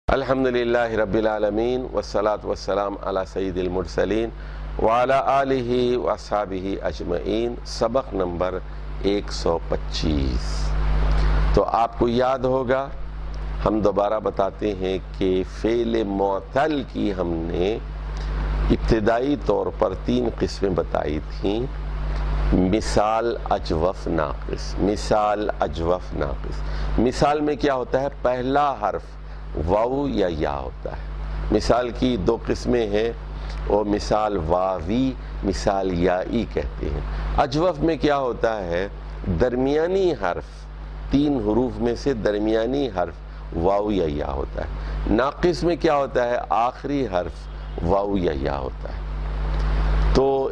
الحمدللہ رب العالمین والصلاة والسلام علی سید المرسلین وعلی آلہ واصحابہ اجمعین۔ سبق نمبر 125۔ تو آپ کو یاد ہوگا، ہم دوبارہ بتاتے ہیں کہ فعل معتل کی ہم نے ابتدائی طور پر 3 قسمیں بتائی تھیں: مثال، اجوف، ناقص۔ مثال، اجوف، ناقص۔ مثال میں کیا ہوتا ہے؟ پہلا حرف واو یا یا ہوتا ہے۔ مثال کی 2 قسمیں ہیں، وہ مثال واوی، مثال یائی کہتے ہیں۔ اجوف میں کیا ہوتا ہے؟ درمیانی حرف، 3 حروف میں سے درمیانی حرف واو یا یا ہوتا ہے۔ ناقص میں کیا ہوتا ہے؟ آخری حرف واو یا یا ہوتا ہے۔ تو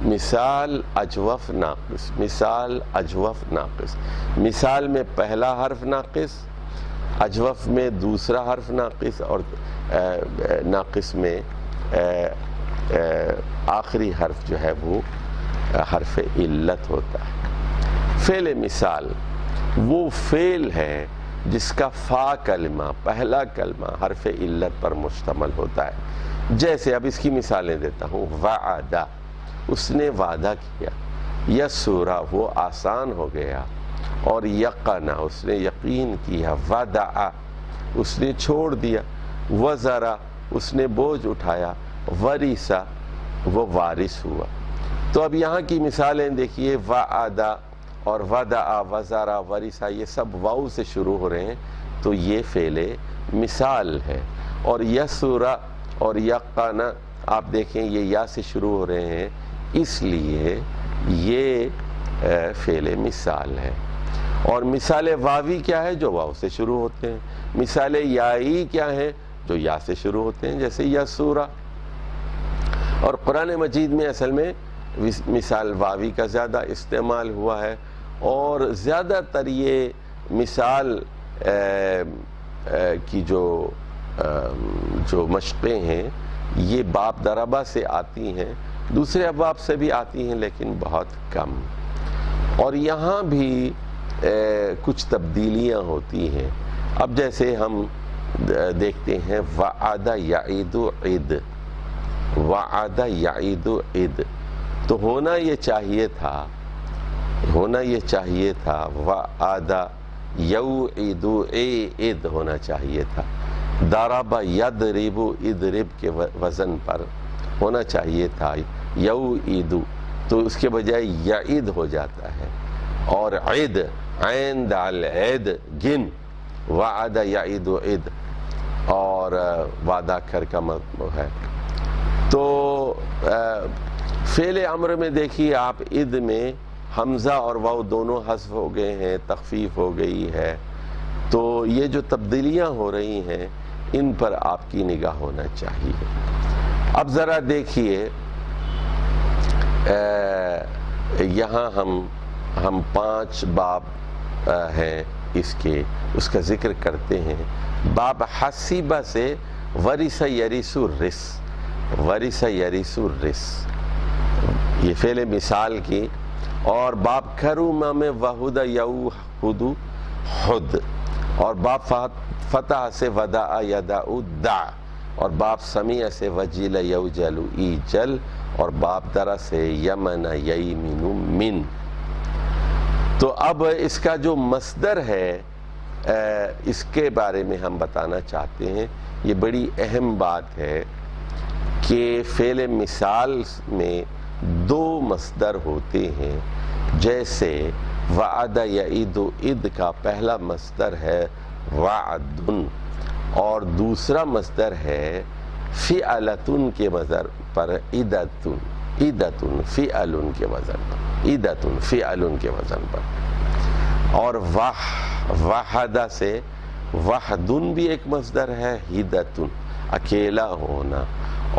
مثال، اجوف، ناقص، مثال، اجوف، ناقص۔ مثال میں پہلا حرف ناقص، اجوف میں دوسرا حرف ناقص، اور ناقص میں آخری حرف جو ہے وہ حرف علت ہوتا ہے۔ فعل مثال وہ فعل ہے جس کا فا کلمہ، پہلا کلمہ حرف علت پر مشتمل ہوتا ہے۔ جیسے اب اس کی مثالیں دیتا ہوں۔ وعدہ، اس نے وعدہ کیا۔ یسورا، وہ آسان ہو گیا۔ اور یقنا، اس نے یقین کیا۔ ودع، اس نے چھوڑ دیا۔ وزرا، اس نے بوجھ اٹھایا۔ ورثا، وہ وارث ہوا۔ تو اب یہاں کی مثالیں دیکھیے، وعدہ اور ودع، وزرا، ورثا، یہ سب واو سے شروع ہو رہے ہیں، تو یہ فعل مثال ہے۔ اور یسورا اور یقنا آپ دیکھیں یہ یا سے شروع ہو رہے ہیں، اس لیے یہ فعل مثال ہے۔ اور مثال واوی کیا ہے؟ جو واو سے شروع ہوتے ہیں۔ مثال یائی کیا ہے؟ جو یا سے شروع ہوتے ہیں، جیسے یسورا۔ اور قرآن مجید میں اصل میں مثال واوی کا زیادہ استعمال ہوا ہے، اور زیادہ تر یہ مثال کی جو مشقیں ہیں یہ باب ضربہ سے آتی ہیں، دوسرے ابواب سے بھی آتی ہیں لیکن بہت کم۔ اور یہاں بھی کچھ تبدیلیاں ہوتی ہیں۔ اب جیسے ہم دیکھتے ہیں وعدہ یعید عید، وعدہ یعید عید، تو ہونا یہ چاہیے تھا وعدہ یوعید عید ہونا چاہیے تھا۔ ضرب یضرب اضرب کے وزن پر ہونا چاہیے تھا یوعید، تو اس کے بجائے یعید ہو جاتا ہے۔ اور عید، عین دال عید، گن، وعدہ یعید عید، اور وعدہ کر کا مطلب ہے۔ تو فعل امر میں دیکھیے آپ، عید میں حمزہ اور واو دونوں حذف ہو گئے ہیں، تخفیف ہو گئی ہے۔ تو یہ جو تبدیلیاں ہو رہی ہیں ان پر آپ کی نگاہ ہونا چاہیے۔ اب ذرا دیکھیے، یہاں ہم 5 باب ہیں اس کا ذکر کرتے ہیں۔ باب حسیبہ سے ورث یرث الرث، ورث یرث الرث، یہ فعل مثال کی۔ اور باب کرما میں وہد یوہد حد، اور باب فتح سے ودع یدع دع، اور باب سمیع سے وجل یوجل ایجل، اور باب درا سے یمن ییمن من۔ تو اب اس کا جو مصدر ہے اس کے بارے میں ہم بتانا چاہتے ہیں۔ یہ بڑی اہم بات ہے کہ فعل مثال میں 2 مصدر ہوتے ہیں۔ جیسے وعدہ یعید عید کا پہلا مصدر ہے وعدن، اور دوسرا مصدر ہے فعلتن کے وزن پر عیدتن، عیدتن فعلن کے وزن پر، عیدتن فعلن کے وزن پر۔ اور وحدہ سے وحدن بھی ایک مصدر ہے، ہدتن اکیلا ہونا۔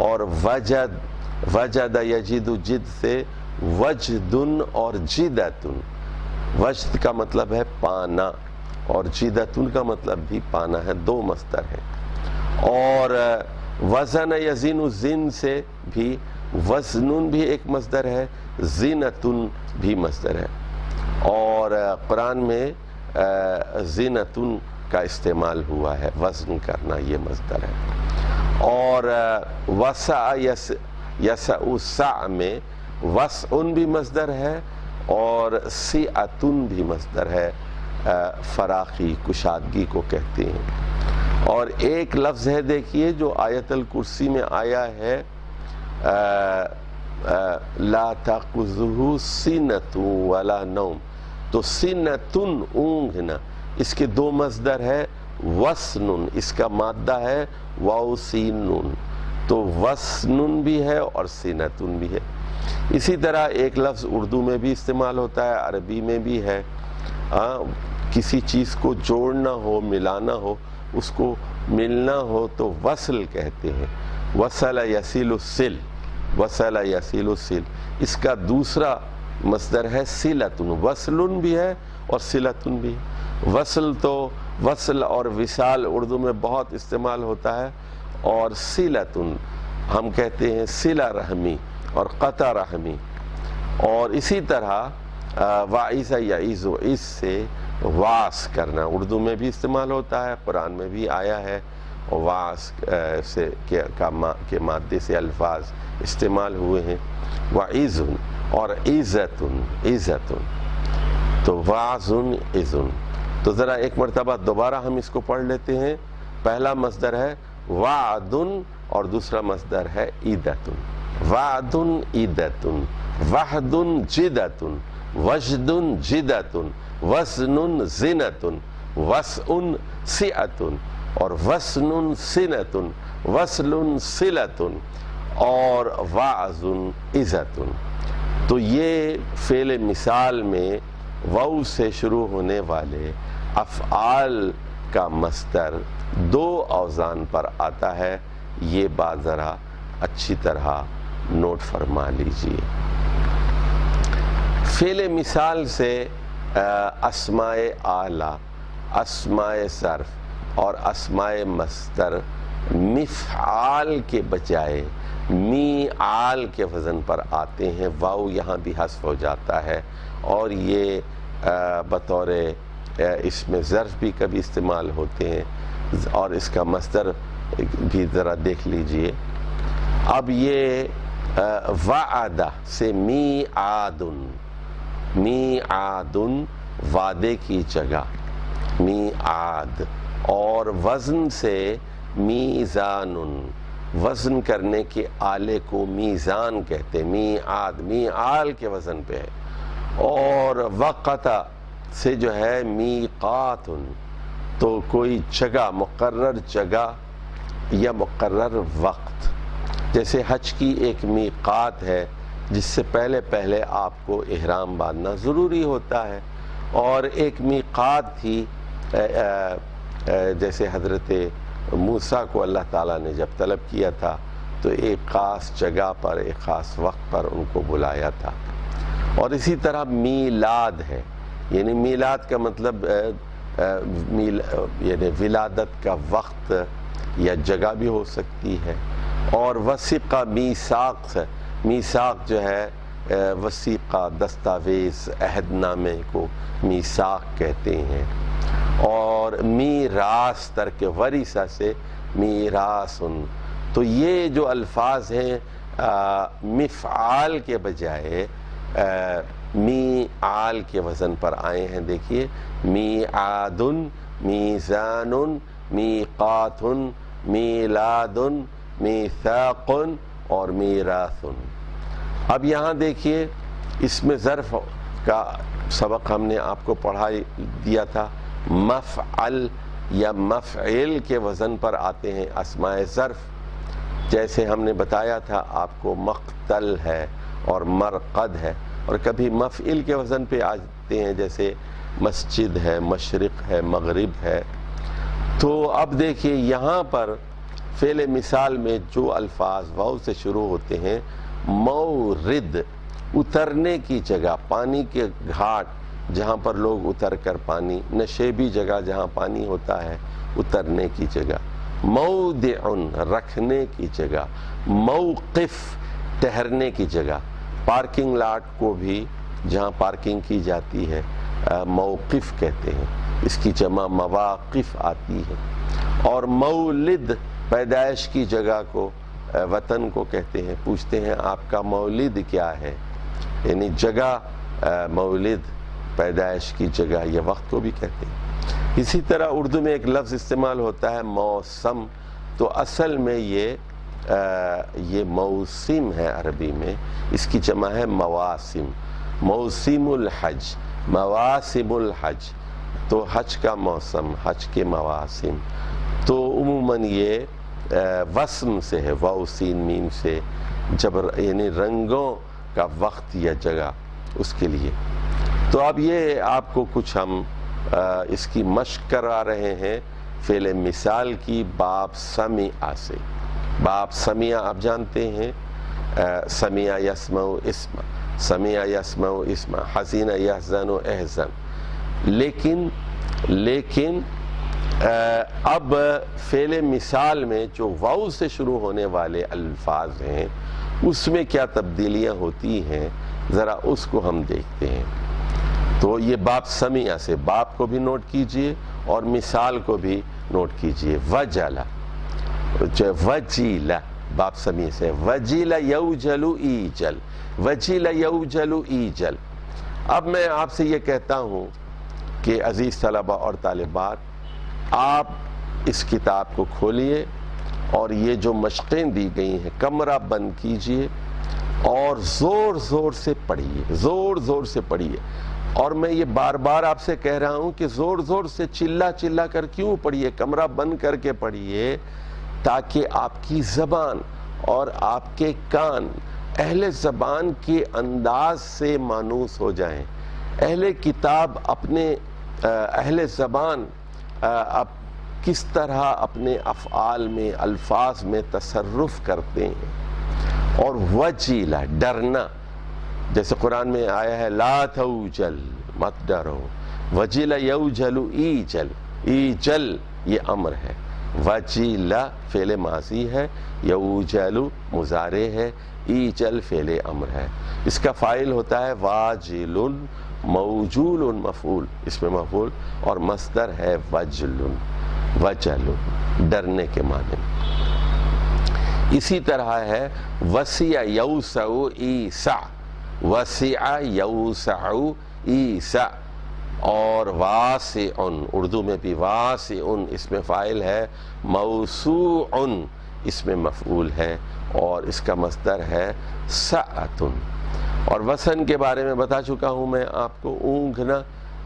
اور وجد یجد جد سے وجدن اور جدتن، وجد کا مطلب ہے پانا اور جدتن کا مطلب بھی پانا ہے، 2 مصدر ہیں۔ اور وزن یزن زن سے بھی وزنن بھی ایک مصدر ہے، زینتن بھی مصدر ہے۔ اور قرآن میں زینتن کا استعمال ہوا ہے، وزن کرنا یہ مصدر ہے۔ اور وسع یسع سع میں وسع بھی مصدر ہے اور سعۃ بھی مصدر ہے، فراخی کشادگی کو کہتے ہیں۔ اور ایک لفظ ہے دیکھیے جو آیت الکرسی میں آیا ہے، لا تأخذہ سنۃ ولا نوم، تو سنۃ اونگ نا، اس کے دو مصدر ہے، وسن اس کا مادہ ہے واو سین نون، تو وسن بھی ہے اور سنۃ بھی ہے۔ اسی طرح ایک لفظ اردو میں بھی استعمال ہوتا ہے، عربی میں بھی ہے، کسی چیز کو جوڑنا ہو، ملانا ہو، اس کو ملنا ہو تو وصل کہتے ہیں، وصل یصل الصل، وصل یصل الصل۔ اس کا دوسرا مصدر ہے صلۃ، وصل بھی ہے اور صلۃ بھی ہے۔ وصل تو وصل اور وصال اردو میں بہت استعمال ہوتا ہے، اور صلۃ ہم کہتے ہیں صلہ رحمی اور قطع رحمی۔ اور اسی طرح واعظ یعیظ، اس سے واس کرنا اردو میں بھی استعمال ہوتا ہے، قرآن میں بھی آیا ہے، واس سے کے مادے سے الفاظ استعمال ہوئے ہیں، وعظ اور عزت، عزت، تو واعظ عظ۔ تو ذرا ایک مرتبہ دوبارہ ہم اس کو پڑھ لیتے ہیں۔ پہلا مصدر ہے وعد اور دوسرا مصدر ہے عیدت، وعد عیدت، وحد جدت، وجد جدت، وزن زنت، وسع سعۃ، اور وسن سنۃ، وصل صلۃ، اور واعظ عزت۔ تو یہ فعل مثال میں واو سے شروع ہونے والے افعال کا مصدر دو اوزان پر آتا ہے، یہ بات ذرا اچھی طرح نوٹ فرما لیجیے۔ فعل مثال سے اسماء اعلیٰ، اسماء صرف اور اسماء مصدر مفعال کے بجائے میعال کے وزن پر آتے ہیں، واو یہاں بھی حذف ہو جاتا ہے، اور یہ بطور اس میں ظرف بھی کبھی استعمال ہوتے ہیں، اور اس کا مصدر بھی ذرا دیکھ لیجئے۔ اب یہ وعدہ سے میعاد، میعاد وعدے کی جگہ، میعاد، اور وزن سے میزان، وزن کرنے کے آلے کو میزان کہتے ہیں، میعاد میعال کے وزن پہ ہے۔ اور وقت سے جو ہے میقات، تو کوئی جگہ، مقرر جگہ یا مقرر وقت، جیسے حج کی ایک میقات ہے جس سے پہلے پہلے آپ کو احرام باندھنا ضروری ہوتا ہے، اور ایک میقات تھی جیسے حضرت موسیٰ کو اللہ تعالیٰ نے جب طلب کیا تھا تو ایک خاص جگہ پر ایک خاص وقت پر ان کو بلایا تھا۔ اور اسی طرح میلاد ہے، یعنی میلاد کا مطلب یعنی ولادت کا وقت یا جگہ بھی ہو سکتی ہے۔ اور وثیقہ میثاق، میثاق جو ہے وثیقہ دستاویز عہد نامے کو میثاق کہتے ہیں۔ اور میراث ترک ورثہ سے میراث، تو یہ جو الفاظ ہیں مفعال کے بجائے میعال کے وزن پر آئے ہیں۔ دیکھیے میعاد، میزان، میقات، میلاد، میثاق اور میراث۔ اب یہاں دیکھیے اس میں ظرف کا سبق ہم نے آپ کو پڑھا دیا تھا، مفعل یا مفعل کے وزن پر آتے ہیں اسماء ظرف، جیسے ہم نے بتایا تھا آپ کو مقتل ہے اور مرقد ہے، اور کبھی مفعل کے وزن پہ آتے ہیں جیسے مسجد ہے، مشرق ہے، مغرب ہے۔ تو اب دیکھیے یہاں پر فعل مثال میں جو الفاظ واو سے شروع ہوتے ہیں، مورد اترنے کی جگہ، پانی کے گھاٹ جہاں پر لوگ اتر کر پانی، نشیبی جگہ جہاں پانی ہوتا ہے اترنے کی جگہ، موضع رکھنے کی جگہ، موقف ٹھہرنے کی جگہ، پارکنگ لاٹ کو بھی جہاں پارکنگ کی جاتی ہے موقف کہتے ہیں۔ اس کی جمع مواقف آتی ہے. اور مولد پیدائش کی جگہ کو وطن کو کہتے ہیں. پوچھتے ہیں آپ کا مولد کیا ہے، یعنی جگہ مولد پیدائش کی جگہ یا وقت کو بھی کہتے ہیں. اسی طرح اردو میں ایک لفظ استعمال ہوتا ہے موسم، تو اصل میں یہ موسم ہے عربی میں، اس کی جمع ہے مواسم. موسم الحج، مواسم الحج، تو حج کا موسم، حج کے مواسم. تو عموماً یہ وسم سے ہے، واو سین میم سے، یعنی رنگوں کا وقت یا جگہ اس کے لیے. تو اب یہ آپ کو کچھ ہم اس کی مشق کرا رہے ہیں فعل مثال کی باب سمع سے. باب سمع آپ جانتے ہیں، سمع یسمع اسم، سمع یسمع اسم، حزین یحزن احزن. لیکن اب فعل مثال میں جو واو سے شروع ہونے والے الفاظ ہیں اس میں کیا تبدیلیاں ہوتی ہیں، ذرا اس کو ہم دیکھتے ہیں. تو یہ باب سمع سے، باب کو بھی نوٹ کیجئے اور مثال کو بھی نوٹ کیجئے. وجل، وجیل، باب سمع سے. وجیل یوجل ایجل، وجیل یوجل ایجل. اب میں آپ سے یہ کہتا ہوں کہ عزیز طلبہ اور طالبات، آپ اس کتاب کو کھولیے اور یہ جو مشقیں دی گئی ہیں کمرہ بند کیجئے اور زور زور سے پڑھیے، زور زور سے پڑھیے. اور میں یہ بار بار آپ سے کہہ رہا ہوں کہ زور زور سے چلا چلا کر کیوں پڑھیے، کمرہ بند کر کے پڑھیے، تاکہ آپ کی زبان اور آپ کے کان اہل زبان کے انداز سے مانوس ہو جائیں. اہل کتاب اپنے اہل زبان اب کس طرح اپنے افعال میں، الفاظ میں تصرف کرتے ہیں. اور وجیلا، ڈرنا، جیسے قرآن میں آیا ہے لا توجل، مت ڈرو. وجیلا یوجل ایجل، ایجل یہ امر ہے، وجیلا فعل ماضی ہے، یوجل مضارع ہے، ایجل فعل امر ہے. اس کا فاعل ہوتا ہے واجل، موجول مفعول، اس میں مفعول، اور مصدر ہے وجل، وجل ڈرنے کے معنی میں. اسی طرح ہے وسع یوسع ایسع، وسع یوسع ایسع. اور واسع، اردو میں بھی واسع اس میں فاعل ہے، موسوع اس میں مفعول ہے، اور اس کا مصدر ہے سعۃ. اور وسن کے بارے میں بتا چکا ہوں میں آپ کو، اونگھنا،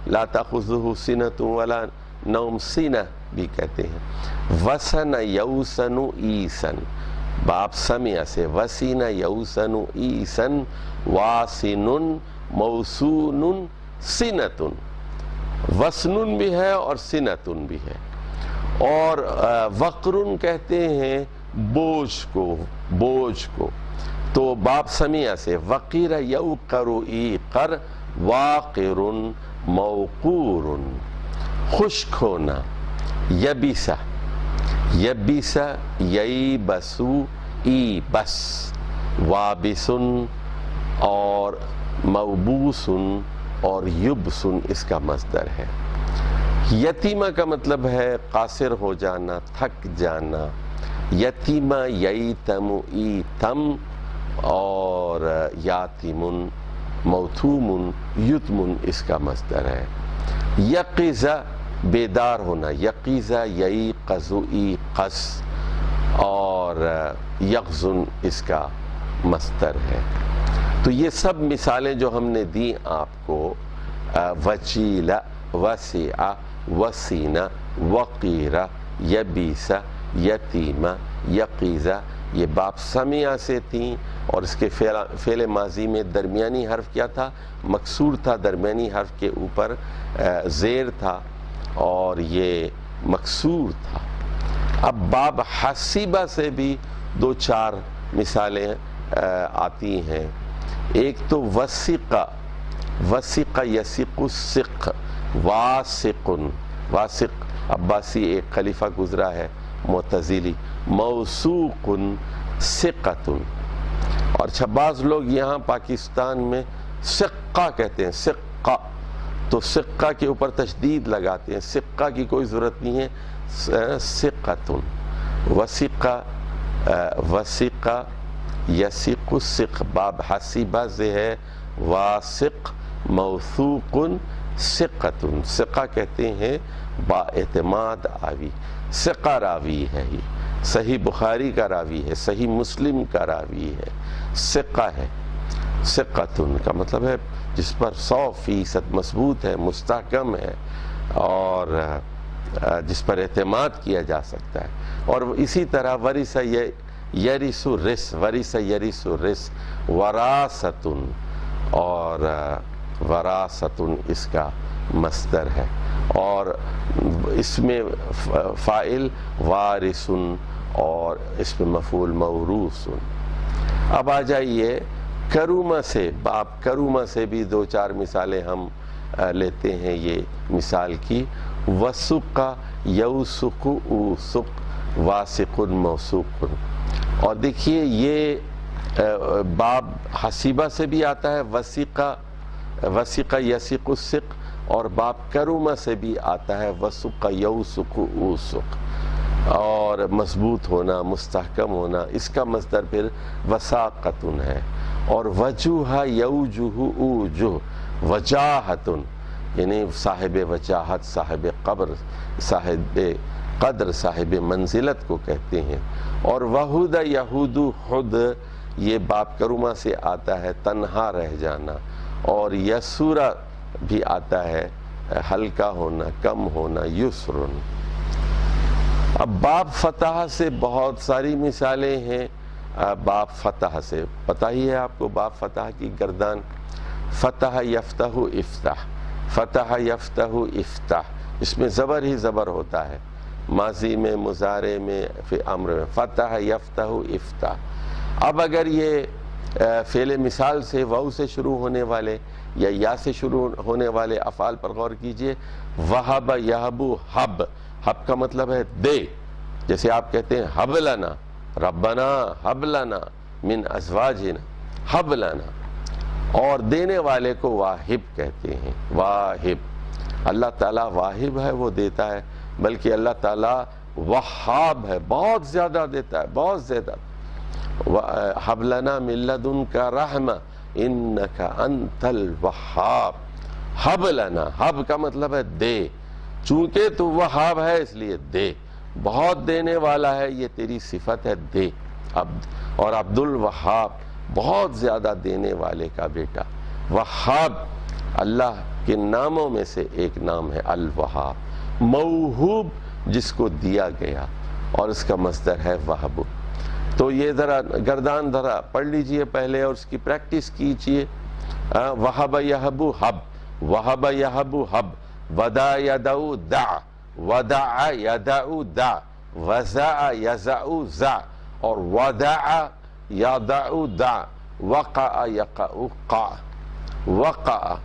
لا تأخذہ سنۃ ولا نوم، سینہ بھی کہتے ہیں. وسن یوسن ایسن، باب سمع سے. وسین یوسن ایسن، واسن موسون سنۃ. وسن بھی ہے اور سنۃ بھی ہے. اور وقرن کہتے ہیں بوجھ کو، بوجھ کو. تو باب سمع سے وقیر یوقر ایقر، واقر موقور. خشک ہونا، یبسا، یبسا ییبسو ایبس، وابسن اور موبوسن اور یبسن اس کا مصدر ہے. یتیمہ کا مطلب ہے قاصر ہو جانا، تھک جانا. یتیمہ ییتم ایتم، اور یاتمن موتومن یتمن اس کا مصدر ہے. یقظہ بیدار ہونا، یقظہ ییقظ ایقظ، اور یقظن اس کا مصدر ہے. تو یہ سب مثالیں جو ہم نے دی آپ کو، وجیلہ، وسع، وسینہ، وقیرہ، یبیسہ، یتیمہ، یقیزہ، یہ باب سمع سے تھیں. اور اس کے فعل ماضی میں درمیانی حرف کیا تھا؟ مکسور تھا. درمیانی حرف کے اوپر زیر تھا اور یہ مکسور تھا. اب باب حسیبہ سے بھی دو چار مثالیں آتی ہیں. ایک تو وثقہ، وثقہ یثق الثق، واسق، واسق عباسی ایک خلیفہ گزرا ہے معتزلی. موثوق ثقۃ. اور بعض لوگ یہاں پاکستان میں ثقہ کہتے ہیں، ثقہ، تو سقہ کے اوپر تشدید لگاتے ہیں، سقہ کی کوئی ضرورت نہیں ہے، سقۃ، وثقہ یثق الثق، باب حسیبہ سے ہے واثق موثوق ثقۃ، ثقہ کہتے ہیں با اعتماد راوی، ثقہ راوی ہے، یہ صحیح بخاری کا راوی ہے، صحیح مسلم کا راوی ہے، ثقہ ہے، ثقۃ کا مطلب ہے جس پر 100% مضبوط ہے، مستحکم ہے، اور جس پر اعتماد کیا جا سکتا ہے۔ اور اسی طرح ورث یرث الرث، ورث یرث الرث، وراثۃ، اور وراثۃ اس کا مصدر ہے، اور اس میں فاعل وارث اور اس میں مفعول موروث۔ اب آ جائیے کرومہ سے، باب کرومہ سے بھی 2-4 مثالیں ہم لیتے ہیں یہ مثال کی، وثق یوثق اوثق واثق موثوق۔ اور دیکھیے یہ باب حسیبہ سے بھی آتا ہے، وثق یثق الثق، اور باب کرومہ سے بھی آتا ہے وثق یوثق اوثق، اور مضبوط ہونا، مستحکم ہونا، اس کا مصدر پھر وثاقۃ ہے۔ اور وجوہ یوجہ اوجہ، وجاہۃ یعنی صاحب وجاہت، صاحب قدر، صاحب منزلت کو کہتے ہیں۔ اور وہد یہود خود، یہ باب کرومہ سے آتا ہے تنہا رہ جانا، اور یسورہ بھی آتا ہے ہلکا ہونا، کم ہونا، یسرن۔ اب باب فتح سے بہت ساری مثالیں ہیں۔ باب فتح سے پتہ ہی ہے آپ کو، باب فتح کی گردان، فتح یفتح افتح، فتح یفتح افتح، اس میں زبر ہی زبر ہوتا ہے، ماضی میں، مضارع میں، امر میں، فتح یفتح افتح۔ اب اگر یہ فعل مثال سے واو سے شروع ہونے والے یا یا سے شروع ہونے والے افعال پر غور کیجئے، وہب یہب حب، حب کا مطلب ہے دے، جیسے آپ کہتے ہیں حب لنا ربنا حب لنا من ازواجنا حب لنا، اور دینے والے کو واہب کہتے ہیں، واہب۔ اللہ تعالیٰ واہب ہے، وہ دیتا ہے، بلکہ اللہ تعالیٰ وہاب ہے، بہت زیادہ دیتا ہے، بہت زیادہ۔ حب لنا من لدنک رحمہ انک انت الوہاب، حب لنا، حب کا مطلب ہے دے، چونکہ تو وہاب ہے اس لیے دے، بہت دینے والا ہے، یہ تیری صفت ہے دے۔ اور عبد الوہاب، بہت زیادہ دینے والے کا بیٹا۔ وہاب اللہ کے ناموں میں سے ایک نام ہے الوہاب، موہوب جس کو دیا گیا، اور اس کا مصدر ہے وہب۔ تو یہ ذرا گردان ذرا پڑھ لیجئے پہلے اور اس کی پریکٹس کیجئے۔ وہب یہب حب، وہب یہب حب، ودا یدعو دع، ودع یدعو دع، وزع یزع زع، اور ودع یدع دع، وقع یقع قع، وقع،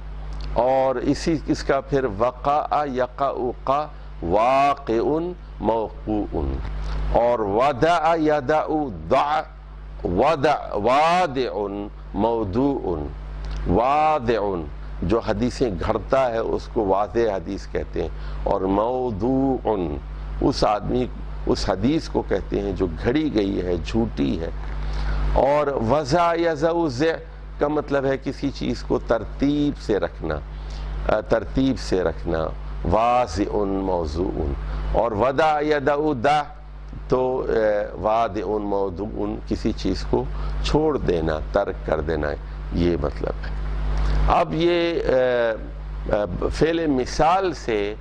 اور اس کا پھر وقع یقع قع، واقع موقوع، اور ودع یدع دع، وادع موضوع، وادع جو حدیثیں گھڑتا ہے اس کو واضح حدیث کہتے ہیں، اور موضوع اس حدیث کو کہتے ہیں جو گھڑی گئی ہے، جھوٹی ہے۔ اور وضع یضع ضع کا مطلب ہے کسی چیز کو ترتیب سے رکھنا، ترتیب سے رکھنا، واضع موضوع۔ اور وضع یدع دع تو وادع موضوع، کسی چیز کو چھوڑ دینا، ترک کر دینا، یہ مطلب ہے۔ اب یہ فعل مثال سے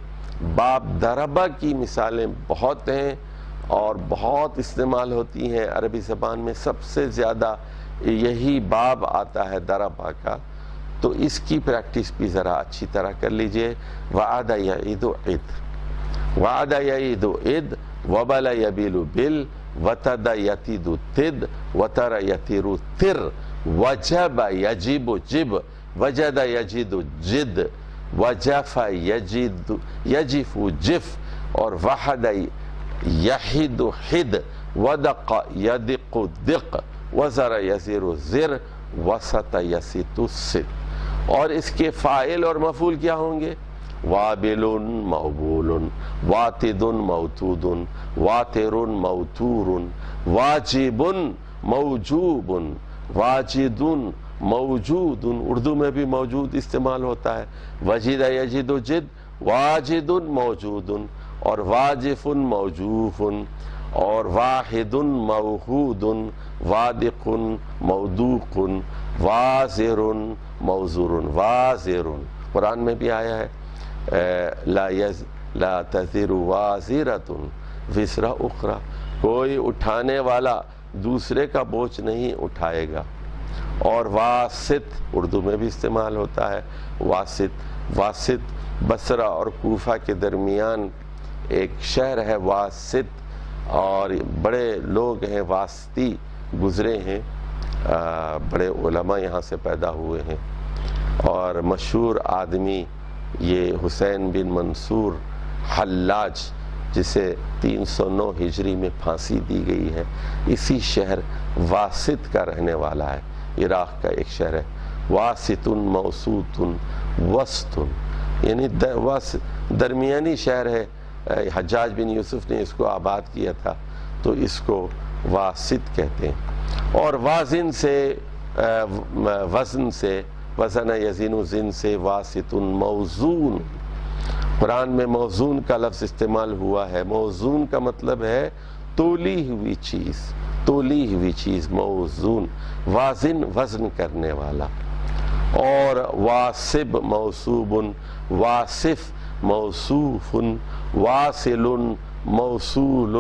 باب ضربہ کی مثالیں بہت ہیں اور بہت استعمال ہوتی ہیں عربی زبان میں، سب سے زیادہ یہی باب آتا ہے ضربہ کا، تو اس کی پریکٹس بھی ذرا اچھی طرح کر لیجئے۔ وعد یعید عد، وعد یعید عد، وبل یبیل بل، وتد یتید تد، وتر یتیر تر، وجب یجب جب، وجد یجد جد، وجف یجف جف، اور وحد یحد حد، ودق یدق دق، وزر یزر زر، وسط یسط ست۔ اور اس کے فاعل اور مفعول کیا ہوں گے؟ وابل موبول، واتد موتود، واتر موتور، واجب موجوب، واجد موجود، اردو میں بھی موجود استعمال ہوتا ہے، وجد یجد جد، واجد موجود، اور واجف موجوف، اور واحد موحود، وادق مودوق، وازر موزور، وازر قرآن میں بھی آیا ہے، لا تزر وازرۃ وزر اخری، کوئی اٹھانے والا دوسرے کا بوجھ نہیں اٹھائے گا۔ اور واسط اردو میں بھی استعمال ہوتا ہے، واسط بصرہ اور کوفہ کے درمیان ایک شہر ہے واسط، اور بڑے لوگ ہیں واسطی گزرے ہیں، بڑے علماء یہاں سے پیدا ہوئے ہیں، اور مشہور آدمی یہ حسین بن منصور حلاج، جسے 309 ہجری میں پھانسی دی گئی ہے، اسی شہر واسط کا رہنے والا ہے، عراق کا ایک شہر ہے، واسط موسوط وسط، یعنی درمیانی شہر ہے۔ حجاج بن یوسف نے اس کو آباد کیا تھا تو اس کو واسط کہتے ہیں۔ اور وازن سے وزن یزین زن سے واسط موزون، قرآن میں موزون کا لفظ استعمال ہوا ہے۔ موزون کا مطلب ہے تولی ہوئی چیز، موزون، وازن وزن کرنے والا۔ اور واسب موصوب، واصف موصوف، واصل موصول،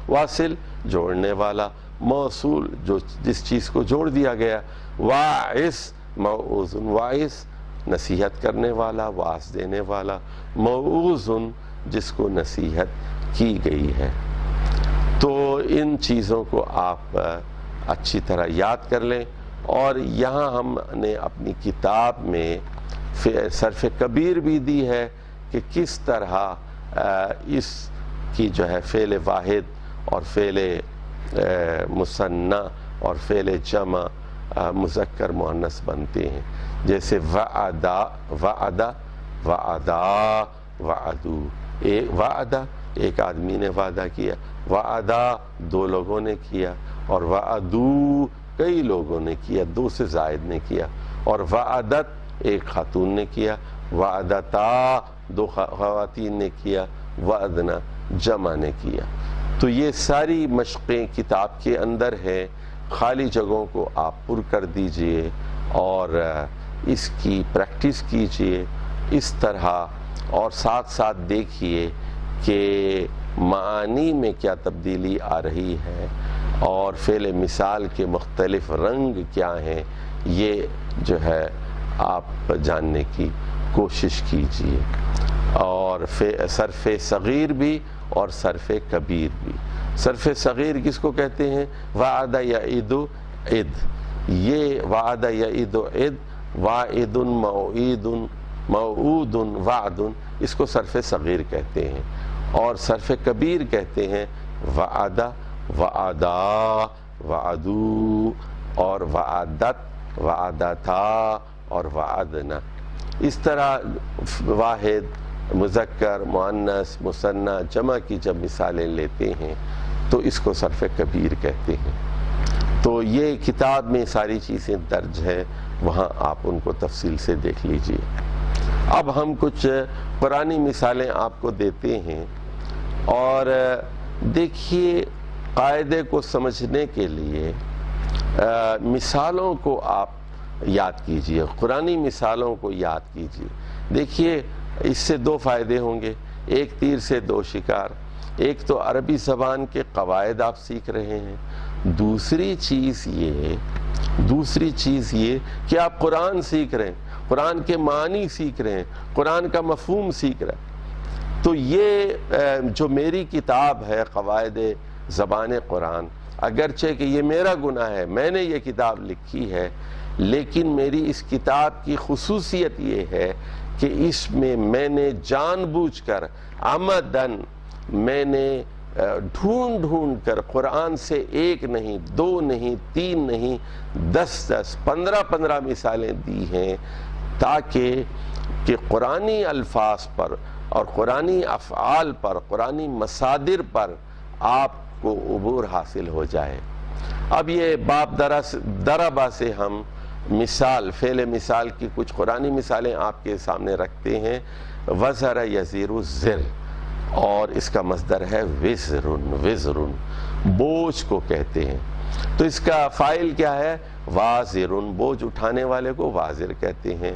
واصل جوڑنے والا، موصول جس چیز کو جوڑ دیا گیا، واعظ موعوظ، واعظ نصیحت کرنے والا، واعظ دینے والا، موعوظ جس کو نصیحت کی گئی ہے۔ تو ان چیزوں کو آپ اچھی طرح یاد کر لیں، اور یہاں ہم نے اپنی کتاب میں صرف کبیر بھی دی ہے کہ کس طرح اس کی جو ہے فعل واحد اور فعل مثنی اور فعل جمع مذکر مؤنث بنتے ہیں، جیسے وعدہ، وعدہ، وعدا، وعدو، وعدہ ایک آدمی نے وعدہ کیا، وعدہ دو لوگوں نے کیا، اور وعدو کئی لوگوں نے کیا، دو سے زائد نے کیا، اور وعدت ایک خاتون نے کیا، وعدتا دو خواتین نے کیا، وعدنا جمع نے کیا۔ تو یہ ساری مشقیں کتاب کے اندر ہیں، خالی جگہوں کو آپ پر کر دیجئے اور اس کی پریکٹس کیجئے اس طرح، اور ساتھ ساتھ دیکھیے کہ معانی میں کیا تبدیلی آ رہی ہے اور فعل مثال کے مختلف رنگ کیا ہیں، یہ جو ہے آپ جاننے کی کوشش کیجئے۔ اور صرف صغیر بھی اور صرف کبیر بھی۔ صرف صغیر کس کو کہتے ہیں؟ وعد یعد عد، یہ وعد یعد عد، واعد موعید موعود وعد، اس کو صرف صغیر کہتے ہیں۔ اور صرف کبیر کہتے ہیں وعد، وعدا، وعدو، اور وعدت، وعدتا، اور وعدنا۔ اس طرح واحد، مذکر، مؤنث، مثنی، جمع کی جب مثالیں لیتے ہیں تو اس کو صرف کبیر کہتے ہیں۔ تو یہ کتاب میں ساری چیزیں درج ہیں، وہاں آپ ان کو تفصیل سے دیکھ لیجئے۔ اب ہم کچھ قرآنی مثالیں آپ کو دیتے ہیں، اور دیکھیے قاعدے کو سمجھنے کے لیے مثالوں کو آپ یاد کیجئے، قرآنی مثالوں کو یاد کیجئے۔ دیکھیے اس سے دو فائدے ہوں گے، ایک تیر سے دو شکار، ایک تو عربی زبان کے قواعد آپ سیکھ رہے ہیں، دوسری چیز یہ کہ آپ قرآن سیکھ رہے ہیں، قرآن کے معنی سیکھ رہے ہیں، قرآن کا مفہوم سیکھ رہے ہیں۔ تو یہ جو میری کتاب ہے قواعد زبان قرآن، اگرچہ کہ یہ میرا گناہ ہے، میں نے یہ کتاب لکھی ہے، لیکن میری اس کتاب کی خصوصیت یہ ہے کہ اس میں نے جان بوجھ کر عمدن میں نے ڈھونڈ کر قرآن سے ایک نہیں، دو نہیں، تین نہیں، 10 15 مثالیں دی ہیں، تاکہ کہ قرآنی الفاظ پر اور قرآنی افعال پر، قرآنی مصادر پر آپ کو عبور حاصل ہو جائے۔ اب یہ باب دربا سے ہم مثال، فعل مثال کی کچھ قرآنی مثالیں آپ کے سامنے رکھتے ہیں۔ وزر یزیر زر، اور اس کا مصدر ہے وزرن، وزرن بوجھ کو کہتے ہیں۔ تو اس کا فاعل کیا ہے؟ وازرن، بوجھ اٹھانے والے کو وازر کہتے ہیں،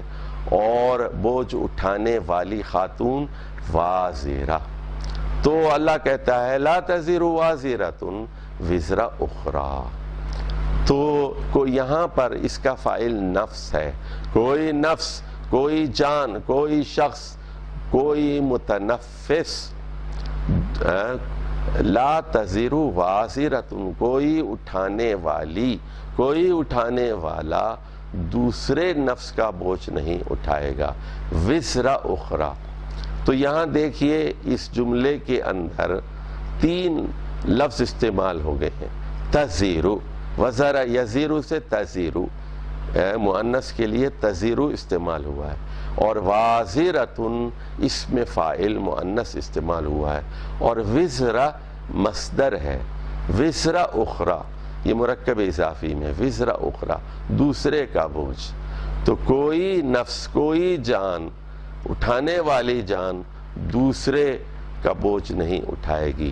اور بوجھ اٹھانے والی خاتون وازرہ۔ تو اللہ کہتا ہے لا تزر وازرۃ وزر اخری، تو یہاں پر اس کا فاعل نفس ہے۔ کوئی نفس، کوئی جان، کوئی شخص، کوئی متنفس، لا تزر وازرۃ، کوئی اٹھانے والی، کوئی اٹھانے والا دوسرے نفس کا بوجھ نہیں اٹھائے گا، وزر اخری۔ تو یہاں دیکھیے اس جملے کے اندر 3 لفظ استعمال ہو گئے ہیں۔ تزیرو، وزر یزیرو سے تزیرو، مؤنث کے لیے تزیرو استعمال ہوا ہے، اور وازرۃن اسم فاعل مؤنث استعمال ہوا ہے، اور وزر مصدر ہے، وزر اخری یہ مرکب اضافی میں، وزر اخری دوسرے کا بوجھ۔ تو کوئی نفس، کوئی جان، اٹھانے والی جان دوسرے کا بوجھ نہیں اٹھائے گی۔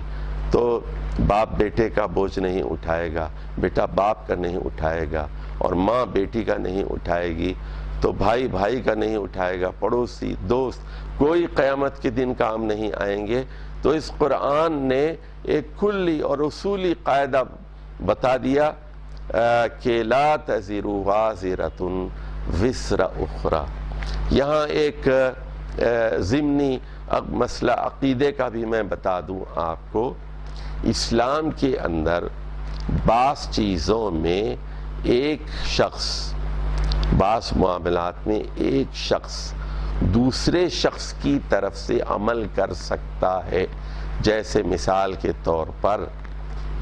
تو باپ بیٹے کا بوجھ نہیں اٹھائے گا، بیٹا باپ کا نہیں اٹھائے گا، اور ماں بیٹی کا نہیں اٹھائے گی، تو بھائی بھائی کا نہیں اٹھائے گا، پڑوسی، دوست، کوئی قیامت کے دن کام نہیں آئیں گے۔ تو اس قرآن نے ایک کلی اور اصولی قاعدہ بتا دیا کہ لا تزر وازرۃ وزر اخری۔ یہاں ایک ضمنی مسئلہ عقیدے کا بھی میں بتا دوں آپ کو۔ اسلام کے اندر بعض چیزوں میں ایک شخص، بعض معاملات میں ایک شخص دوسرے شخص کی طرف سے عمل کر سکتا ہے۔ جیسے مثال کے طور پر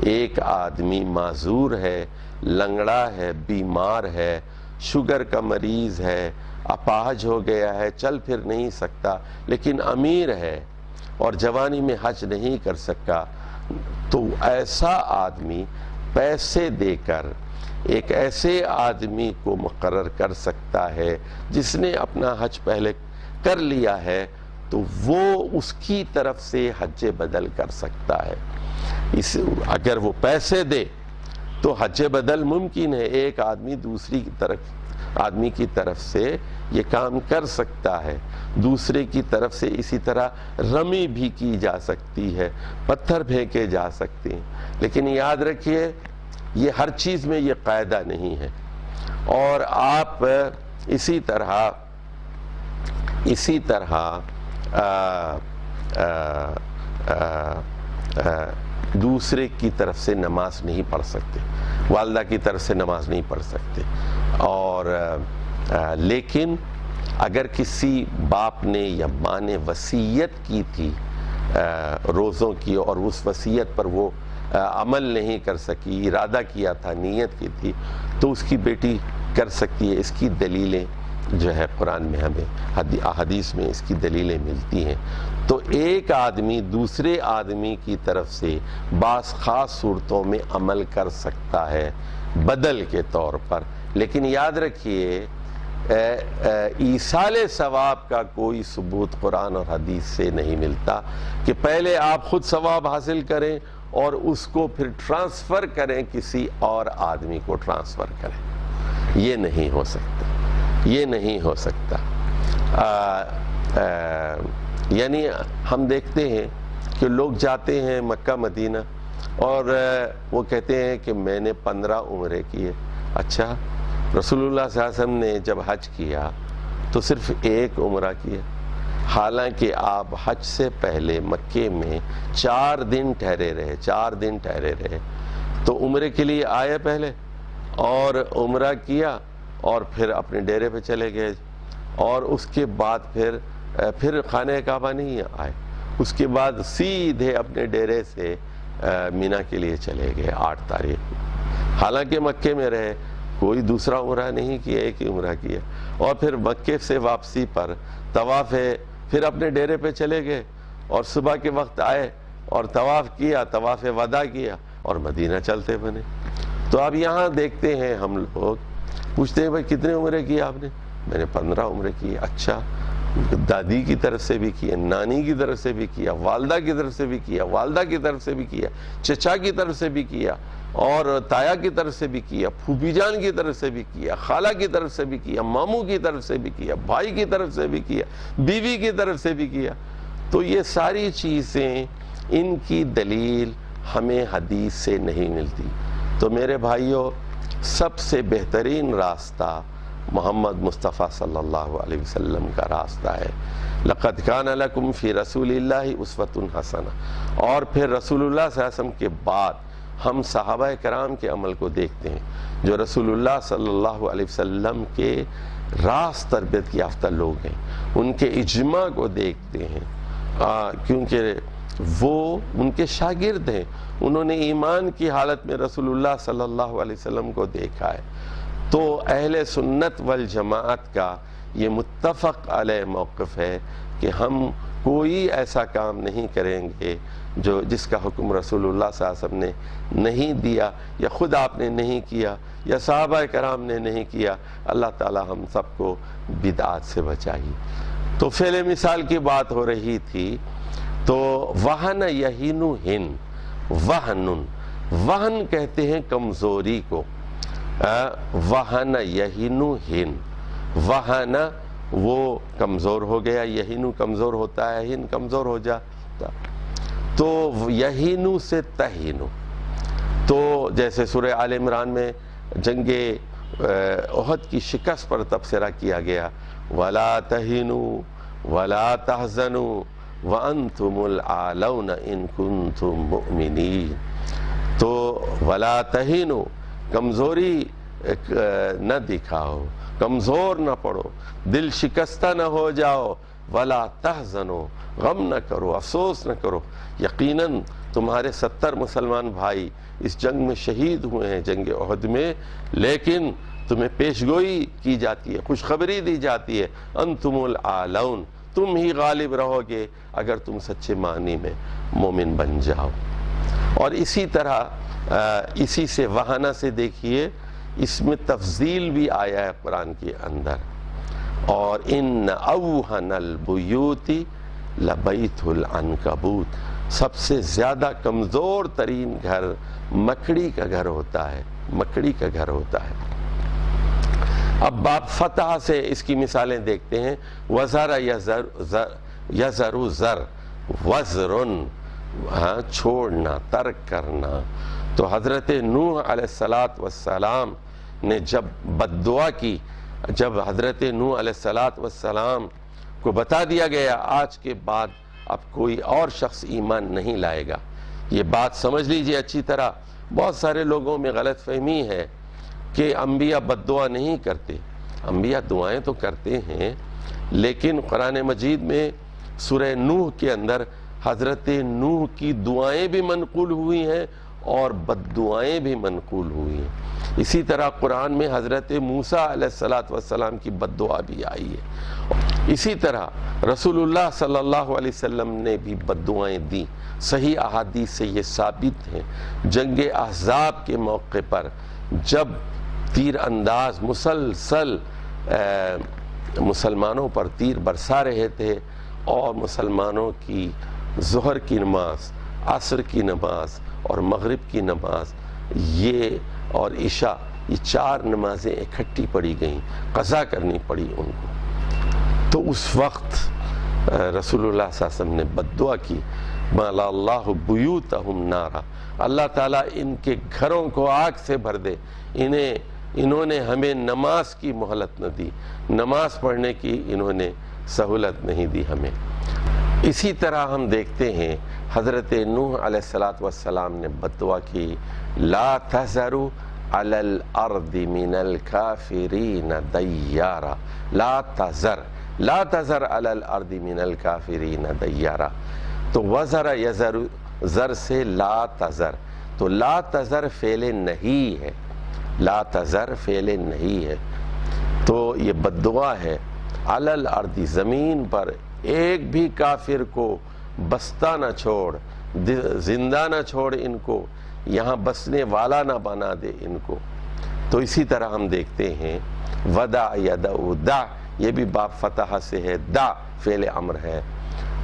ایک آدمی معذور ہے، لنگڑا ہے، بیمار ہے، شوگر کا مریض ہے، اپاہج ہو گیا ہے، چل پھر نہیں سکتا، لیکن امیر ہے اور جوانی میں حج نہیں کر سکا، تو ایسا آدمی پیسے دے کر ایک ایسے آدمی کو مقرر کر سکتا ہے جس نے اپنا حج پہلے کر لیا ہے، تو وہ اس کی طرف سے حج بدل کر سکتا ہے۔ اگر وہ پیسے دے تو حج بدل ممکن ہے، ایک آدمی دوسری آدمی کی طرف سے یہ کام کر سکتا ہے، دوسرے کی طرف سے اسی طرح رمی بھی کی جا سکتی ہے، پتھر پھینکے جا سکتے ہیں۔ لیکن یاد رکھیے یہ ہر چیز میں یہ قاعدہ نہیں ہے، اور آپ اسی طرح دوسرے کی طرف سے نماز نہیں پڑھ سکتے، والدہ کی طرف سے نماز نہیں پڑھ سکتے، اور لیکن اگر کسی باپ نے یا ماں نے وصیت کی تھی روزوں کی، اور اس وصیت پر وہ عمل نہیں کر سکی، ارادہ کیا تھا، نیت کی تھی، تو اس کی بیٹی کر سکتی ہے۔ اس کی دلیلیں جو ہے قرآن میں ہمیں، احادیث میں اس کی دلیلیں ملتی ہیں۔ تو ایک آدمی دوسرے آدمی کی طرف سے بعض خاص صورتوں میں عمل کر سکتا ہے بدل کے طور پر، لیکن یاد رکھیے ایصال ثواب کا کوئی ثبوت قرآن اور حدیث سے نہیں ملتا کہ پہلے آپ خود ثواب حاصل کریں اور اس کو پھر ٹرانسفر کریں، کسی اور آدمی کو ٹرانسفر کریں۔ یہ نہیں ہو سکتا، یہ نہیں ہو سکتا۔ یعنی ہم دیکھتے ہیں کہ لوگ جاتے ہیں مکہ مدینہ اور وہ کہتے ہیں کہ میں نے 15 عمرے کیے۔ اچھا، رسول اللہ صلی اللہ علیہ وسلم نے جب حج کیا تو صرف 1 عمرہ کیا، حالانکہ آپ حج سے پہلے مکے میں 4 دن ٹھہرے رہے، تو عمرے کے لیے آئے پہلے اور عمرہ کیا اور پھر اپنے ڈیرے پہ چلے گئے، اور اس کے بعد پھر خانہ کعبہ نہیں آئے، اس کے بعد سیدھے اپنے ڈیرے سے مینا کے لیے چلے گئے 8 تاریخ کو، حالانکہ مکے میں رہے۔ کوئی دوسرا عمرہ نہیں کیا، ایک ہی عمرہ کیا. اور پھر مکے سے واپسی پر طواف پھر اپنے ڈیرے پہ چلے گئے اور صبح کے وقت آئے اور طواف کیا، طواف وداع کیا اور مدینہ چلتے بنے. تو اب یہاں دیکھتے ہیں ہم لوگ، پوچھتے ہیں بھائی کتنے عمرے کیے آپ نے؟ میں نے 15 عمرے کیے. اچھا، دادی کی طرف سے بھی کیا، نانی کی طرف سے بھی کیا، والدہ کی طرف سے بھی کیا، والدہ کی طرف سے بھی کیا، چچا کی طرف سے بھی کیا، اور تایا کی طرف سے بھی کیا، پھوپھی جان کی طرف سے بھی کیا، خالہ کی طرف سے بھی کیا، ماموں کی طرف سے بھی کیا، بھائی کی طرف سے بھی کیا، بیوی کی طرف سے بھی کیا. تو یہ ساری چیزیں، ان کی دلیل ہمیں حدیث سے نہیں ملتی. تو میرے بھائیوں، سب سے بہترین راستہ محمد مصطفیٰ صلی اللہ علیہ وسلم کا راستہ ہے. لَقَدْ كَانَ لَكُمْ فِي رَسُولِ اللَّهِ أُسْوَةٌ حَسَنَةٌ. اور پھر رسول اللہ صلی اللہ علیہ وسلم کے بعد ہم صحابہ کرام کے عمل کو دیکھتے ہیں جو رسول اللہ صلی اللہ علیہ وسلم کے راست تربیت یافتہ لوگ ہیں، ان کے اجماع کو دیکھتے ہیں، کیونکہ وہ ان کے شاگرد ہیں، انہوں نے ایمان کی حالت میں رسول اللہ صلی اللہ علیہ وسلم کو دیکھا ہے. تو اہل سنت والجماعت کا یہ متفق علیہ موقف ہے کہ ہم کوئی ایسا کام نہیں کریں گے جس کا حکم رسول اللہ صلی اللہ علیہ وسلم نے نہیں دیا، یا خود آپ نے نہیں کیا، یا صحابہ کرام نے نہیں کیا. اللہ تعالی ہم سب کو بدعات سے بچائے. تو فعل مثال کی بات ہو رہی تھی. تو وہن یہین ہن، وہن کہتے ہیں کمزوری کو. وہن یہین ہن، وہن وہ کمزور ہو گیا، یہین کمزور ہوتا ہے، ہن کمزور ہو جاتا. تو یہین سے تہین. تو جیسے سورہ آل عمران میں جنگ احد کی شکست پر تبصرہ کیا گیا، وَلَا تَهِنُوا وَلَا تَحْزَنُوا وَأَنْتُمُ الْأَعْلَوْنَ إِن كُنتُم مُؤْمِنِينَ. تو وَلَا تَهِنُوا، کمزوری نہ دکھاؤ، کمزور نہ پڑو، دل شکستہ نہ ہو جاؤ. وَلَا تَحْزَنُوا، غم نہ کرو، افسوس نہ کرو. یقیناً تمہارے 70 مسلمان بھائی اس جنگ میں شہید ہوئے ہیں، جنگ احد میں، لیکن تمہیں پیشگوئی کی جاتی ہے، خوشخبری دی جاتی ہے، انتم العالون، تم ہی غالب رہو گے اگر تم سچے معنی میں مومن بن جاؤ. اور اسی طرح اسی سے وہانہ سے دیکھیے، اس میں تفضیل بھی آیا ہے قرآن کے اندر. اور ان اوہن البیوت لبیت العنکبوت، سب سے زیادہ کمزور ترین گھر مکڑی کا گھر ہوتا ہے، مکڑی کا گھر ہوتا ہے. اب باب فتح سے اس کی مثالیں دیکھتے ہیں. وزر یزر زر، وزرن چھوڑنا، ترک کرنا. تو حضرت نوح علیہ السلام نے جب بد دعا کی، جب حضرت نوح علیہ السلام کو بتا دیا گیا آج کے بعد اب کوئی اور شخص ایمان نہیں لائے گا، یہ بات سمجھ لیجئے اچھی طرح. بہت سارے لوگوں میں غلط فہمی ہے کہ انبیاء بد دعا نہیں کرتے. انبیاء دعائیں تو کرتے ہیں، لیکن قرآن مجید میں سورہ نوح کے اندر حضرت نوح کی دعائیں بھی منقول ہوئی ہیں اور بد دعائیں بھی منقول ہوئی ہیں. اسی طرح قرآن میں حضرت موسیٰ علیہ السلام کی بد دعا بھی آئی ہے. اسی طرح رسول اللہ صلی اللہ علیہ وسلم نے بھی بد دعائیں دیں. صحیح احادیث سے یہ ثابت ہے. جنگ احزاب کے موقع پر جب تیر انداز مسلسل مسلمانوں پر تیر برسا رہے تھے اور مسلمانوں کی ظہر کی نماز، عصر کی نماز اور مغرب کی نماز یہ اور عشاء، یہ 4 نمازیں اکٹھی پڑھی گئیں، قضا کرنی پڑی ان کو. تو اس وقت رسول اللہ صلی اللہ علیہ وسلم نے بد دعا کی، مَالَ اللَّهُ بُيُوتَهُمْ نَارًا، اللہ تعالیٰ ان کے گھروں کو آگ سے بھر دے. انہوں نے ہمیں نماز کی مہلت نہ دی، نماز پڑھنے کی انہوں نے سہولت نہیں دی ہمیں. اسی طرح ہم دیکھتے ہیں حضرت نوح علیہ السلام نے بد دعا کی، لا تذروا علی الارض من الکافرین دیارا. لا تذر علی الارض من الکافرین دیارا. تو وزر یزر، زر سے لا تذر، تو لا تذر فعل نہیں ہے. لا تذر فعل نہیں ہے، تو یہ بد دعا ہے، علی الارض زمین پر ایک بھی کافر کو بستہ نہ چھوڑ، زندہ نہ چھوڑ، ان کو یہاں بسنے والا نہ بنا دے ان کو۔ تو اسی طرح ہم دیکھتے ہیں ودع یدعو، دع یہ بھی باب فتح سے ہے، دع فعل امر ہے۔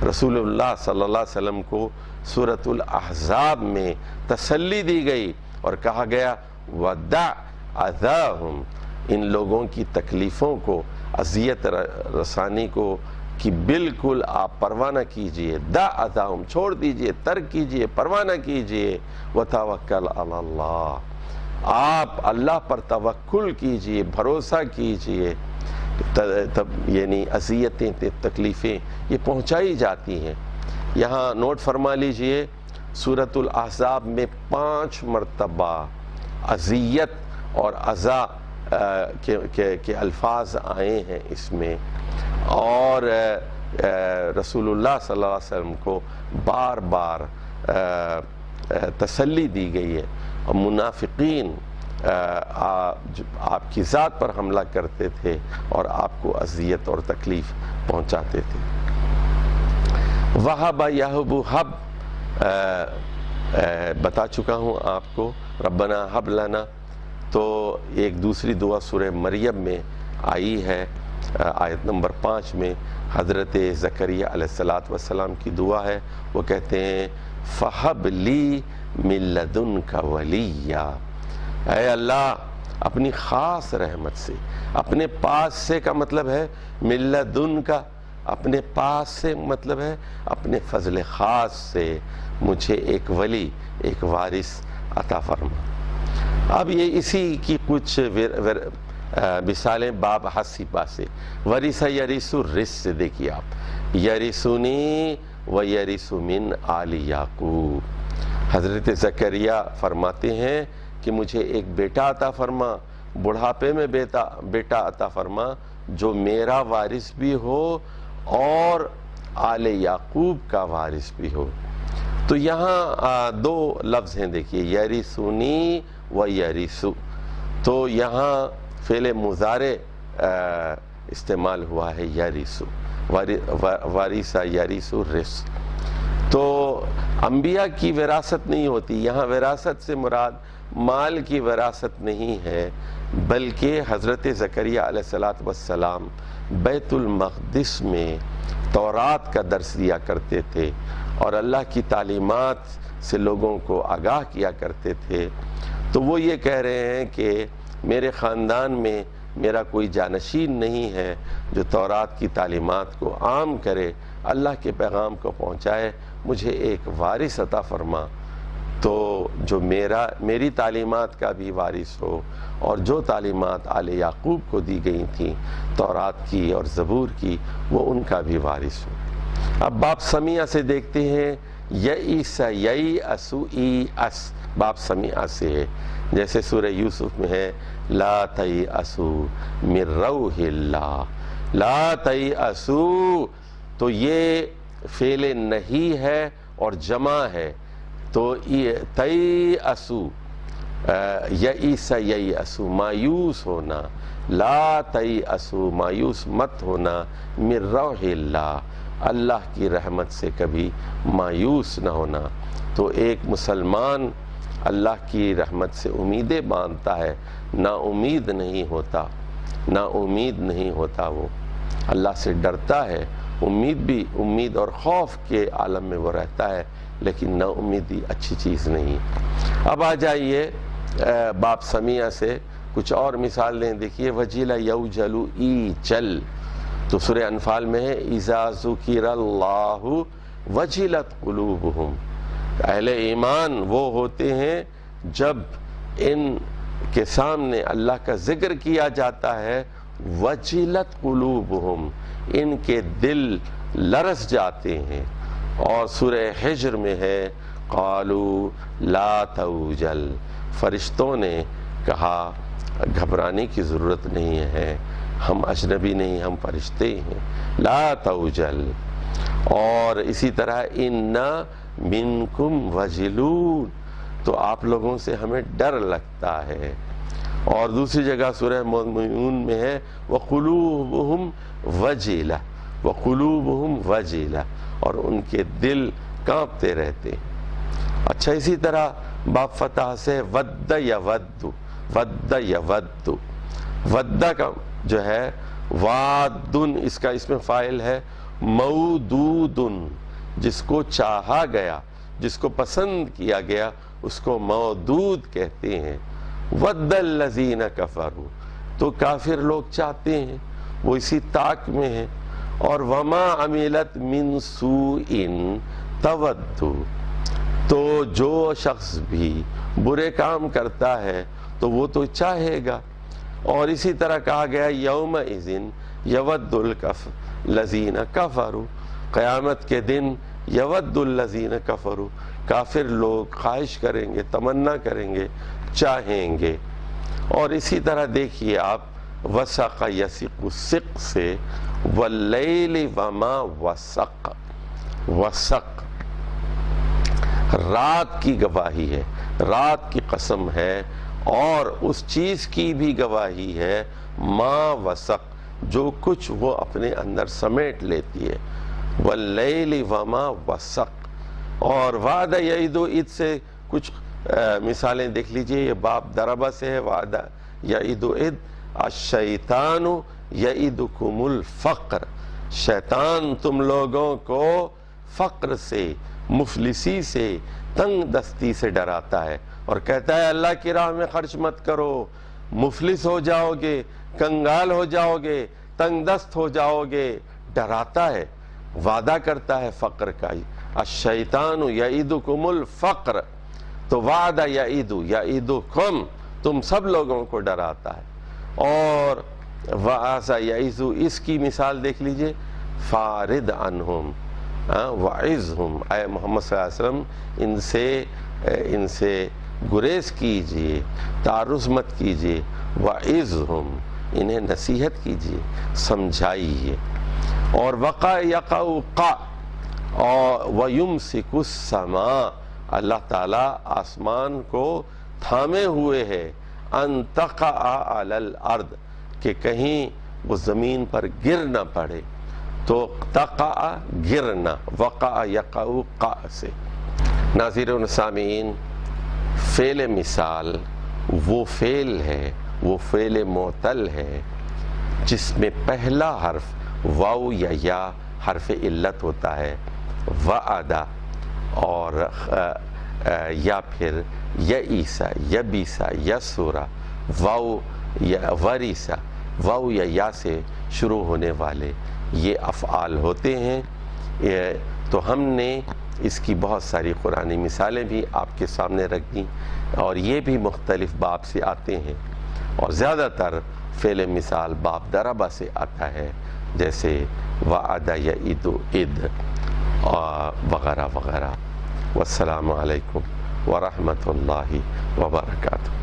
رسول اللہ صلی اللہ علیہ وسلم کو سورۃ الاحزاب میں تسلی دی گئی اور کہا گیا ودع اذاہم، ان لوگوں کی تکلیفوں کو، اذیت رسانی کو کہ بالکل آپ پرواہ نہ کیجئے، دع اذاہم چھوڑ دیجئے، ترک کیجئے، پرواہ نہ کیجئے، وتوکل علی اللہ، آپ اللہ پر توکل کیجئے، بھروسہ کیجئے۔ یعنی اذیتیں تکلیفیں یہ پہنچائی جاتی ہیں۔ یہاں نوٹ فرما لیجئے سورۃ الاحزاب میں 5 مرتبہ اذیت اور اذا کے الفاظ آئے ہیں اس میں، اور رسول اللہ صلی اللہ علیہ وسلم کو بار بار تسلی دی گئی ہے، اور منافقین آپ کی ذات پر حملہ کرتے تھے اور آپ کو اذیت اور تکلیف پہنچاتے تھے۔ وہب یہب حب بتا چکا ہوں آپ کو، ربنا حب لنا، تو ایک دوسری دعا سورہ مریم میں آئی ہے، آیت نمبر 5 میں حضرت زکریا علیہ السلام کی دعا ہے۔ وہ کہتے ہیں فہب لی من لدنک ولییا، اے اللہ اپنی خاص رحمت سے، اپنے پاس سے کا مطلب ہے من لدنک، اپنے پاس سے مطلب ہے اپنے فضل خاص سے مجھے ایک ولی، ایک وارث عطا فرما۔ اب یہ اسی کی کچھ مثالیں باب حسیبہ سے، ورث یرث الرث سے دیکھیے آپ، یرثنی و یرث من آل یعقوب، حضرت زکریا فرماتے ہیں کہ مجھے ایک بیٹا عطا فرما، بڑھاپے میں بیٹا عطا فرما جو میرا وارث بھی ہو اور آل یعقوب کا وارث بھی ہو۔ تو یہاں 2 لفظ ہیں دیکھیے، یرثنی و یرث، تو یہاں فعل مضارع استعمال ہوا ہے یرث، وارث یرث الرث۔ تو انبیاء کی وراثت نہیں ہوتی، یہاں وراثت سے مراد مال کی وراثت نہیں ہے، بلکہ حضرت زکریا علیہ السلام بیت المقدس میں تورات کا درس دیا کرتے تھے اور اللہ کی تعلیمات سے لوگوں کو آگاہ کیا کرتے تھے۔ تو وہ یہ کہہ رہے ہیں کہ میرے خاندان میں میرا کوئی جانشین نہیں ہے جو تورات کی تعلیمات کو عام کرے، اللہ کے پیغام کو پہنچائے، مجھے ایک وارث عطا فرما، تو جو میری تعلیمات کا بھی وارث ہو، اور جو تعلیمات آل یعقوب کو دی گئی تھیں تورات کی اور زبور کی، وہ ان کا بھی وارث ہو۔ اب باب سمیع سے دیکھتے ہیں، یئس یئس ایس، باب سمیع سے ہے، جیسے سورہ یوسف میں ہے لا تیأسوا من روح اللہ، لا تیأسوا، تو یہ فعل نہیں ہے اور جمع ہے، تو تیأسوا، یئس یئسوا مایوس ہونا، لا تیأسوا مایوس مت ہونا، من روح اللہ، اللہ کی رحمت سے کبھی مایوس نہ ہونا۔ تو ایک مسلمان اللہ کی رحمت سے امیدیں باندھتا ہے، نا امید نہیں ہوتا، نا امید نہیں ہوتا، وہ اللہ سے ڈرتا ہے، امید اور خوف کے عالم میں وہ رہتا ہے، لیکن نا امیدی اچھی چیز نہیں۔ اب آ جائیے باب سمیع سے کچھ اور مثال لیں، دیکھیے وجل یوجل ایجل، تو سورہ انفال میں ہے اذا ذکر اللہ وجلت قلوبہم، اہل ایمان وہ ہوتے ہیں جب ان کے سامنے اللہ کا ذکر کیا جاتا ہے، وجلت قلوبہم، ان کے دل لرز جاتے ہیں۔ اور سورہ حجر میں ہے قالوا لا توجل، فرشتوں نے کہا گھبرانے کی ضرورت نہیں ہے، ہم اجنبی نہیں، ہم فرشتے ہیں، لا توجل۔ اور اسی طرح انا منکم وجلون، تو آپ لوگوں سے ہمیں ڈر لگتا ہے۔ اور دوسری جگہ سورہ مومنون میں ہے وَقُلُوبُهُمْ وَجِلَةٌ وَقُلُوبُهُمْ وَجِلَةٌ، اور ان کے دل کانپتے رہتے ہیں۔ اچھا، اسی طرح باب فتح سے ود یود، ود یود، ود کا جو ہے وادن، اس کا اسم فاعل ہے مودودن، جس کو چاہا گیا، جس کو پسند کیا گیا، اس کو مودود کہتے ہیں۔ ود الذین کفروا، تو کافر لوگ چاہتے ہیں، وہ اسی طاق میں ہیں۔ اور وما عملت من سوء تود، تو جو شخص بھی برے کام کرتا ہے تو وہ تو چاہے گا۔ اور اسی طرح کہا گیا یومئذ یود الذین کفروا، قیامت کے دن یود الذین کفروا، کافر لوگ خواہش کریں گے، تمنا کریں گے، چاہیں گے۔ اور اسی طرح دیکھیے آپ وسق یسق سق سے واللیل وما وسق، وسق رات کی گواہی ہے، رات کی قسم ہے، اور اس چیز کی بھی گواہی ہے ما وسق، جو کچھ وہ اپنے اندر سمیٹ لیتی ہے، واللیل وما وسق۔ اور وعدہ یعید عید سے کچھ مثالیں دیکھ لیجئے، یہ باب دربہ سے ہے، وعدہ یعید عید الشیطان یعیدکم الفقر، شیطان تم لوگوں کو فقر سے، مفلسی سے، تنگ دستی سے ڈراتا ہے، اور کہتا ہے اللہ کی راہ میں خرچ مت کرو، مفلس ہو جاؤ گے، کنگال ہو جاؤ گے، تنگ دست ہو جاؤ گے، ڈراتا ہے، وعدہ کرتا ہے فقر کا۔ الشیطان یعیدکم الفقر، تو وعدہ یعیدکم، تم سب لوگوں کو ڈراتا ہے۔ اور وعسى یعیذ، اس کی مثال دیکھ لیجئے، فارد عنہم وعظہم، اے محمد صلی اللہ علیہ وسلم ان سے گریز کیجئے، تعرض مت کیجئے، وعظہم، انہیں نصیحت کیجئے، سمجھائیے۔ اور وقع یقع قع، اور وَيُمْسِكُ السَّمَاءَ، اللہ تعالیٰ آسمان کو تھامے ہوئے ہے، ان تقع علی الارض، کہ کہیں وہ زمین پر گر نہ پڑے، تو تقع گرنا، وقع یقع قع سے۔ ناظرین سامعین، فعل مثال وہ فعل ہے، وہ فعل معتل ہے جس میں پہلا حرف واو یا حرف علت ہوتا ہے، وعدہ، اور یا پھر یئیسا، یبیسا، یسورا، واو یا وریسا، واو یا سے شروع ہونے والے یہ افعال ہوتے ہیں۔ تو ہم نے اس کی بہت ساری قرآنی مثالیں بھی آپ کے سامنے رکھ دیں، اور یہ بھی مختلف باب سے آتے ہیں، اور زیادہ تر فعل مثال باب دربہ سے آتا ہے، جیسے وعدہ یعید عد وغیرہ وغیرہ۔ والسلام علیکم ورحمۃ اللہ وبرکاتہ۔